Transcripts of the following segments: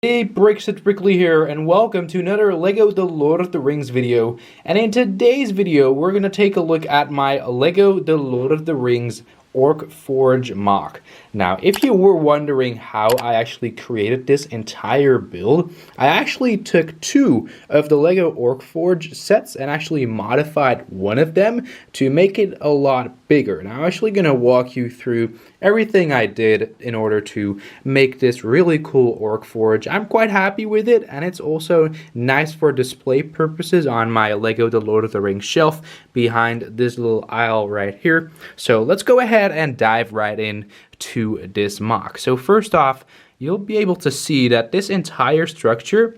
Hey, Brixit Brickley here, and welcome to another LEGO The Lord of the Rings video. And in today's video, we're going to take a look at my LEGO The Lord of the Rings Orc Forge MOC. Now, if you were wondering how I actually created this entire build, I actually took two of the LEGO Orc Forge sets and actually modified one of them to make it a lot bigger. Now, I'm actually going to walk you through everything I did in order to make this really cool Orc Forge. I'm quite happy with it, and it's also nice for display purposes on my LEGO The Lord of the Rings shelf behind this little aisle right here. So let's go ahead and dive right in to this MOC. So first off, you'll be able to see that this entire structure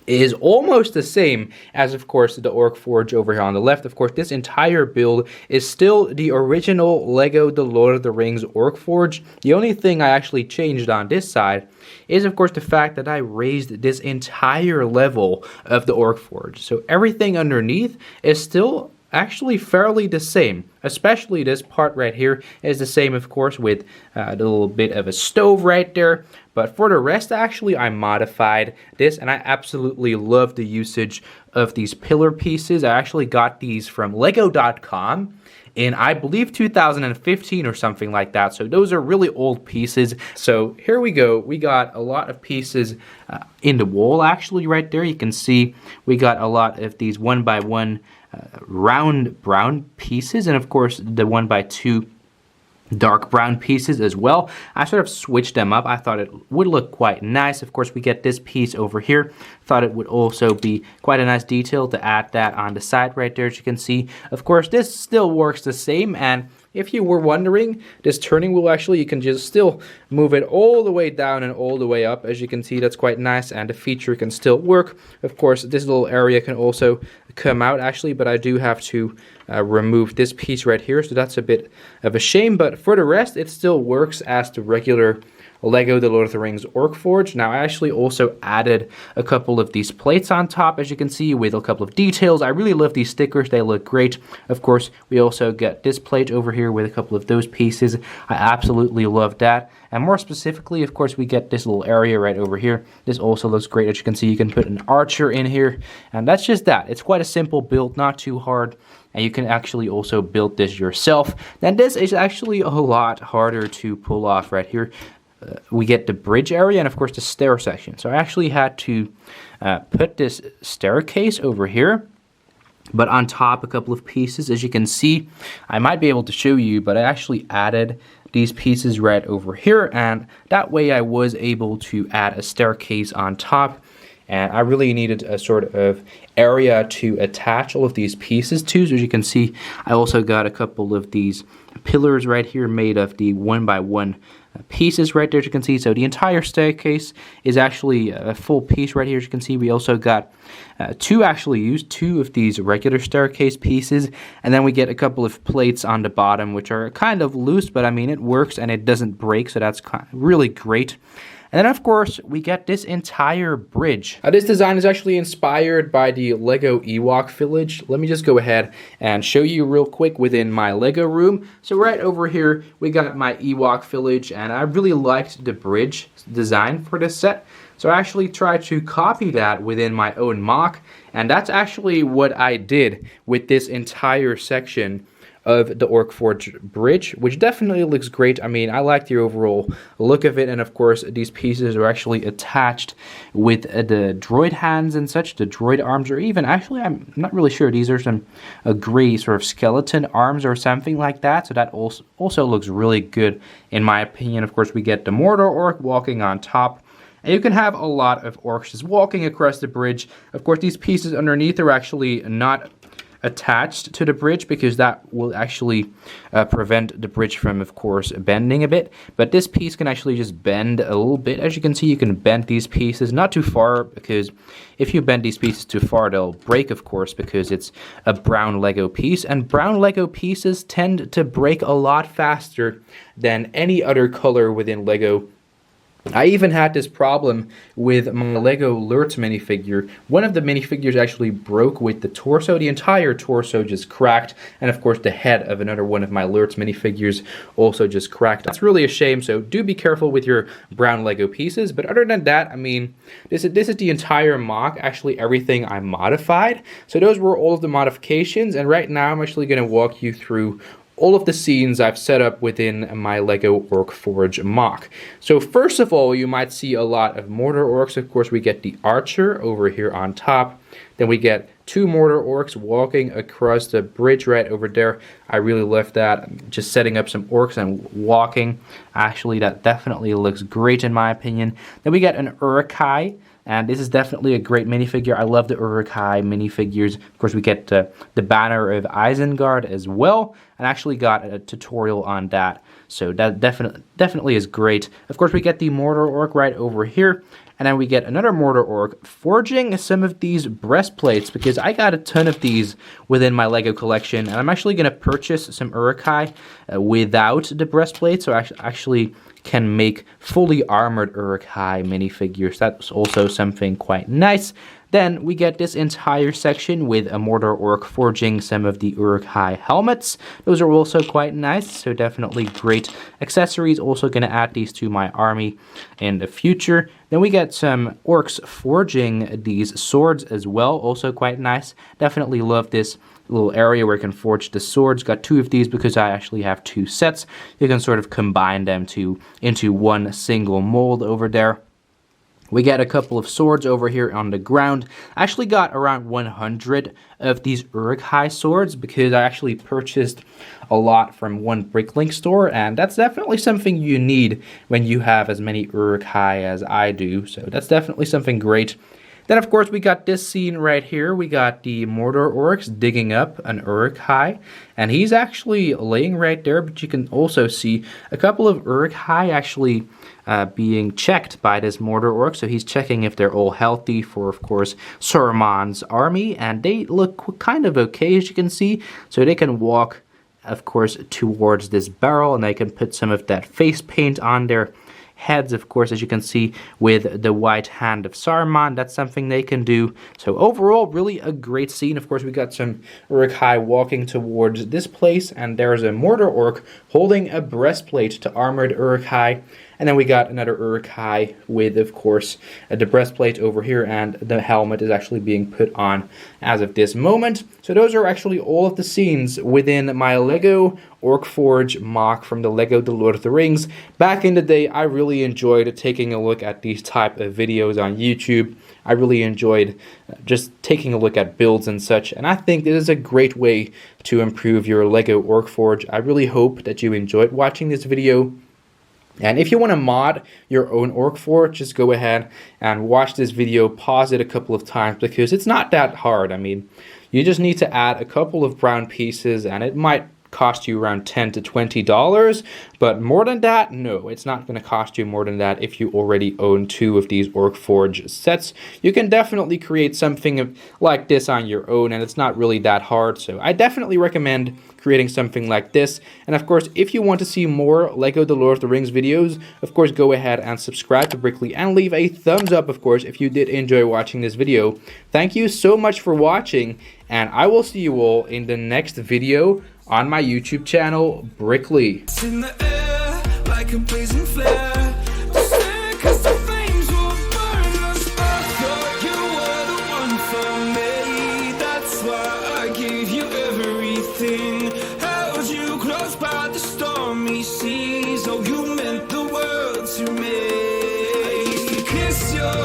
is almost the same as, of course, the Orc Forge over here on the left. Of course, this entire build is still the original LEGO The Lord of the Rings Orc Forge. The only thing I actually changed on this side is, of course, the fact that I raised this entire level of the Orc Forge. So everything underneath is still actually fairly the same, especially this part right here is the same, of course, with the little bit of a stove right there. But for the rest, actually, I modified this, and I absolutely love the usage of these pillar pieces. I actually got these from lego.com in, I believe, 2015 or something like that. So those are really old pieces. So here we go. We got a lot of pieces in the wall, actually, right there. You can see we got a lot of these 1x1 round brown pieces, and of course the 1x2 dark brown pieces as well. I sort of switched them up. I thought it would look quite nice. Of course, we get this piece over here. Thought it would also be quite a nice detail to add that on the side right there, as you can see. Of course, this still works the same, and if you were wondering, this turning wheel, actually, you can just still move it all the way down and all the way up. As you can see, that's quite nice, and the feature can still work. Of course, this little area can also come out, actually, but I do have to remove this piece right here, so that's a bit of a shame. But for the rest, it still works as the regular LEGO The Lord of the Rings Orc Forge. Now, I actually also added a couple of these plates on top, as you can see, with a couple of details. I really love these stickers. They look great. Of course, we also get this plate over here with a couple of those pieces. I absolutely love that. And more specifically, of course, we get this little area right over here. This also looks great. As you can see, you can put an archer in here. And that's just that. It's quite a simple build, not too hard. And you can actually also build this yourself. And this is actually a lot harder to pull off right here. We get the bridge area and, of course, the stair section. So I actually had to put this staircase over here, but on top a couple of pieces. As you can see, I might be able to show you, but I actually added these pieces right over here, and that way I was able to add a staircase on top. And I really needed a sort of area to attach all of these pieces to. So as you can see, I also got a couple of these pillars right here made of the 1x1 pieces right there, as you can see. So the entire staircase is actually a full piece right here, as you can see. We also got two of these regular staircase pieces, and then we get a couple of plates on the bottom, which are kind of loose, but I mean, it works and it doesn't break, so that's really great. And then, of course, we get this entire bridge. This design is actually inspired by the LEGO Ewok village. Let me just go ahead and show you real quick within my LEGO room. So right over here, we got my Ewok village, and I really liked the bridge design for this set. So I actually tried to copy that within my own MOC, and that's actually what I did with this entire section of the Orc Forge bridge, which definitely looks great. I mean, I like the overall look of it, and of course these pieces are actually attached with the droid hands and such, the droid arms, or even, actually, I'm not really sure, these are some gray sort of skeleton arms or something like that, so that also looks really good in my opinion. Of course, we get the Mordor orc walking on top, and you can have a lot of orcs just walking across the bridge. Of course, these pieces underneath are actually not attached to the bridge, because that will actually prevent the bridge from, of course, bending a bit. But this piece can actually just bend a little bit. As you can see, you can bend these pieces not too far, because if you bend these pieces too far, they'll break, of course, because it's a brown Lego piece, and brown Lego pieces tend to break a lot faster than any other color within Lego I even had this problem with my LEGO Lurt minifigure. One of the minifigures actually broke with the torso. The entire torso just cracked. And of course the head of another one of my Lurt minifigures also just cracked. That's really a shame, so do be careful with your brown LEGO pieces. But other than that, I mean, this is the entire MOC, actually everything I modified. So those were all of the modifications, and right now I'm actually going to walk you through all of the scenes I've set up within my LEGO Orc Forge MOC. So first of all, you might see a lot of mortar orcs. Of course, we get the archer over here on top. Then we get two mortar orcs walking across the bridge right over there. I really love that. Just setting up some orcs and walking. Actually, that definitely looks great in my opinion. Then we get an Uruk-hai. And this is definitely a great minifigure. I love the Uruk-hai minifigures. Of course, we get the banner of Isengard as well. And actually got a tutorial on that. So that definitely is great. Of course, we get the mortar orc right over here. And then we get another mortar orc forging some of these breastplates, because I got a ton of these within my LEGO collection. And I'm actually going to purchase some Uruk-hai without the breastplate. So I actually can make fully armored Uruk-hai minifigures. That's also something quite nice. Then we get this entire section with a mortar orc forging some of the Uruk-hai helmets. Those are also quite nice, so definitely great accessories. Also going to add these to my army in the future. Then we get some orcs forging these swords as well, also quite nice. Definitely love this little area where you can forge the swords. Got two of these because I actually have two sets. You can sort of combine them into one single mold over there. We get a couple of swords over here on the ground. I actually got around 100 of these Uruk-hai swords because I actually purchased a lot from one Bricklink store, and that's definitely something you need when you have as many Uruk-hai as I do, so that's definitely something great. Then, of course, we got this scene right here. We got the mortar orcs digging up an Uruk-hai, and he's actually laying right there, but you can also see a couple of Uruk-hai actually being checked by this mortar orc. So he's checking if they're all healthy for, of course, Saruman's army, and they look kind of okay, as you can see. So they can walk, of course, towards this barrel, and they can put some of that face paint on their heads, of course, as you can see with the white hand of Saruman. That's something they can do. So overall, really a great scene. Of course, we got some Uruk-hai walking towards this place, and there's a mortar orc holding a breastplate to armored Uruk-hai. And then we got another Uruk-hai with, of course, the breastplate over here, and the helmet is actually being put on as of this moment. So those are actually all of the scenes within my LEGO Orc Forge MOC from the LEGO The Lord of the Rings. Back in the day, I really enjoyed taking a look at these type of videos on YouTube. I really enjoyed just taking a look at builds and such, and I think this is a great way to improve your LEGO Orc Forge. I really hope that you enjoyed watching this video. And if you want to mod your own Orc Forge, just go ahead and watch this video, pause it a couple of times, because it's not that hard. I mean, you just need to add a couple of brown pieces, and it might cost you around $10 to $20, but more than that, no, it's not going to cost you more than that if you already own two of these Orc Forge sets. You can definitely create something like this on your own, and it's not really that hard, so I definitely recommend creating something like this. And of course, if you want to see more LEGO The Lord of the Rings videos, of course, go ahead and subscribe to Brickley and leave a thumbs up, of course, if you did enjoy watching this video. Thank you so much for watching, and I will see you all in the next video on my YouTube channel, Brickley. In the air, like a blazing flare. Just stare, 'cause the flames will burn us. I thought you were the one for me. That's why I gave you everything. Held you close by the stormy seas. Oh, you meant the world to me. I used to kiss your